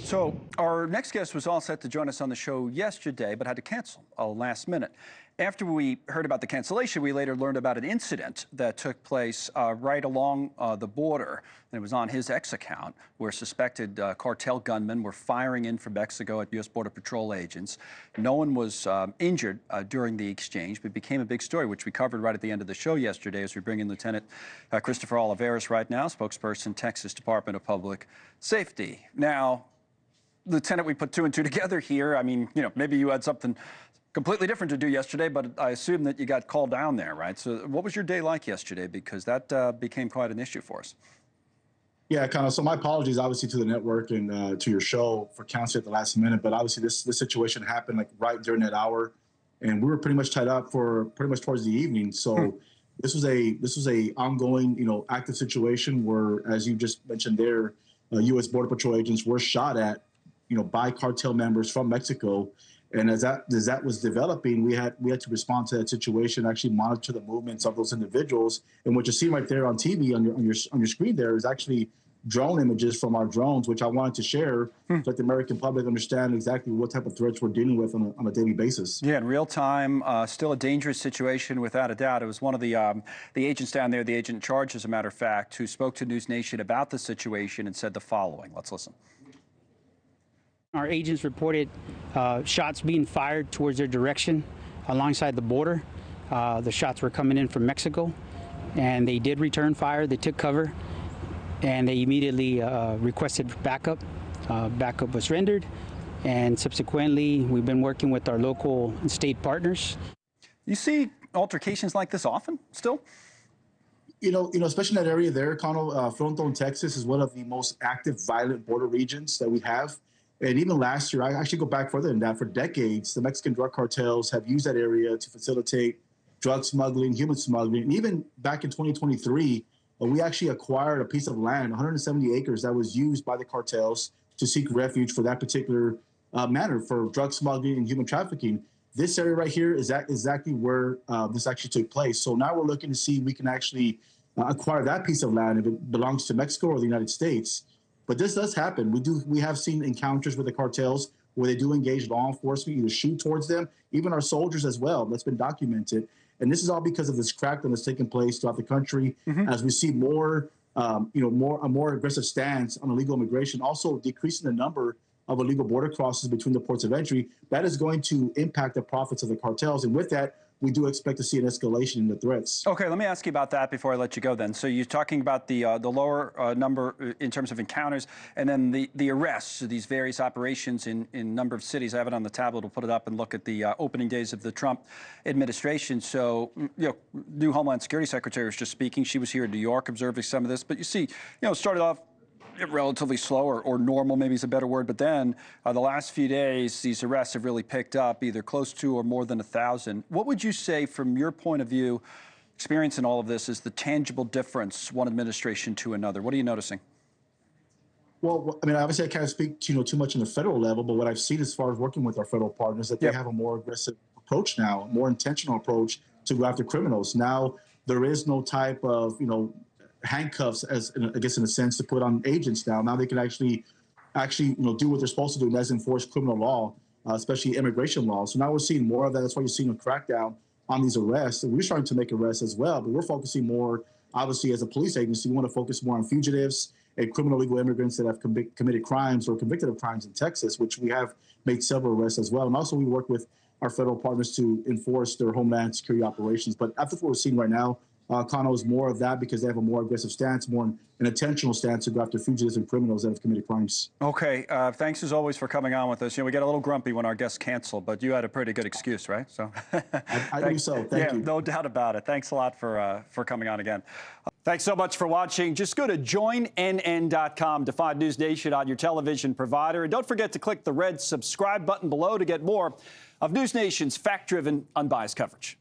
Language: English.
So our next guest was all set to join us on the show yesterday, but had to cancel last minute. After we heard about the cancellation, we later learned about an incident that took place right along the border. And it was on his X account, where suspected cartel gunmen were firing in from Mexico at U.S. Border Patrol agents. No one was injured during the exchange, but it became a big story, which we covered right at the end of the show yesterday as we bring in Lieutenant Christopher Olivarez right now, spokesperson, Texas Department of Public Safety. Now, Lieutenant, we put two and two together here. I mean, maybe you had something completely different to do yesterday, but I assume that you got called down there, right? So what was your day like yesterday? Because that became quite an issue for us. Yeah, Connell. So my apologies, obviously, to the network and to your show for canceling at the last minute. But obviously, this situation happened like right during that hour, and we were pretty much tied up for pretty much towards the evening. So this was a ongoing, active situation where, as you just mentioned there, U.S. Border Patrol agents were shot at, by cartel members from Mexico. And as that was developing, we had to respond to that situation, actually monitor the movements of those individuals. And what you see right there on TV on your screen there is actually drone images from our drones, which I wanted to share to let the American public understand exactly what type of threats we're dealing with on a daily basis. Yeah, in real time, still a dangerous situation without a doubt. It was one of the agents down there, the agent in charge, as a matter of fact, who spoke to NewsNation about the situation and said the following. Let's listen. Our agents reported shots being fired towards their direction alongside the border. The shots were coming in from Mexico, and they did return fire. They took cover, and they immediately requested backup. Backup was rendered, and subsequently, we've been working with our local and state partners. You see altercations like this often still? Especially in that area there, Connell, Fronton, Texas is one of the most active, violent border regions that we have. And even last year, I actually go back further than that. For decades, the Mexican drug cartels have used that area to facilitate drug smuggling, human smuggling. And even back in 2023, we actually acquired a piece of land, 170 acres, that was used by the cartels to seek refuge for that particular manner for drug smuggling and human trafficking. This area right here is exactly where this actually took place. So now we're looking to see if we can actually acquire that piece of land if it belongs to Mexico or the United States. But this does happen. We have seen encounters with the cartels where they do engage law enforcement, either shoot towards them, even our soldiers as well. That's been documented. And this is all because of this crackdown that's taking place throughout the country as we see more, a more aggressive stance on illegal immigration, also decreasing the number of illegal border crosses between the ports of entry. That is going to impact the profits of the cartels. And with that, we do expect to see an escalation in the threats. Okay, let me ask you about that before I let you go then. So you're talking about the lower number in terms of encounters, and then the arrests, these various operations in a number of cities. I have it on the tablet. We'll put it up and look at the opening days of the Trump administration. So, new Homeland Security Secretary was just speaking. She was here in New York observing some of this. But you see, it started off relatively slow, or normal maybe is a better word, but then the last few days these arrests have really picked up, either close to or more than 1,000. What would you say from your point of view, experience in all of this, is the tangible difference one administration to another? What are you noticing? Well, I mean, obviously I can't speak to too much on the federal level, but what I've seen as far as working with our federal partners, that they have a more aggressive approach now, a more intentional approach to go after criminals. Now there is no type of handcuffs, I guess in a sense, to put on agents now. Now they can actually do what they're supposed to do, and that's enforce criminal law, especially immigration law. So now we're seeing more of that. That's why you're seeing a crackdown on these arrests. And we're starting to make arrests as well, but we're focusing more, obviously, as a police agency, we want to focus more on fugitives and criminal legal immigrants that have committed crimes or convicted of crimes in Texas, which we have made several arrests as well. And also we work with our federal partners to enforce their homeland security operations. But I think what we're seeing right now, Connell, is more of that because they have a more aggressive stance, more an intentional stance to go after fugitives and criminals that have committed crimes. Okay, thanks as always for coming on with us. We get a little grumpy when our guests cancel, but you had a pretty good excuse, right? So I think so. Thank you. No doubt about it. Thanks a lot for coming on again. Thanks so much for watching. Just go to joinnn.com to find NewsNation on your television provider. And don't forget to click the red subscribe button below to get more of NewsNation's fact-driven, unbiased coverage.